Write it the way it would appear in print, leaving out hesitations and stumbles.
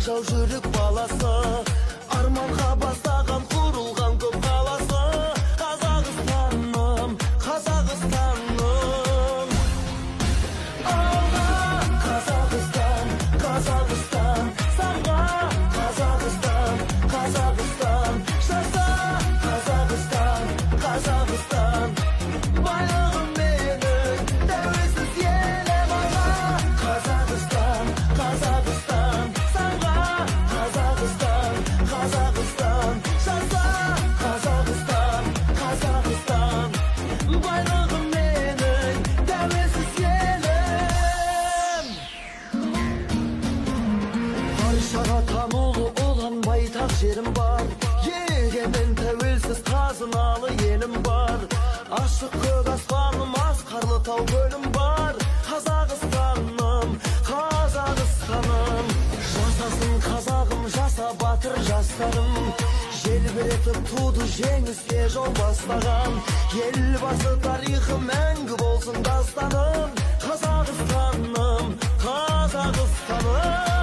жау жүрек баласы, арманға бастаған құрылған көп қаласы. Қазақстаным, Қазақстаным, алға Қазақстан, Қазақстан, самға Қазақстан, Қазақстан, жаса Қазақстан, Қазақстан, байлығым менің тәуелсіз елім. алға Қазақстан, Қазақстан, самға Қазақстан, Қазақстан, жаса Қазақстан, Қазақстан, байлығым менің тәуелсіз елім. Баршаға танылы olan байтақ жерім бар, егемен тәуелсіз қазыналы елім бар. Ашық көк аспаным, асқарлы тау көлім бар. Қазақстаным, Қазақстаным, жасасын қазағым, жаса батыр жастарым. Желбіретіп туды жеңіске жол бастаған, елбасы тарихы мәңгі болсын дастаным. Қазақстаным, Қазақстаным.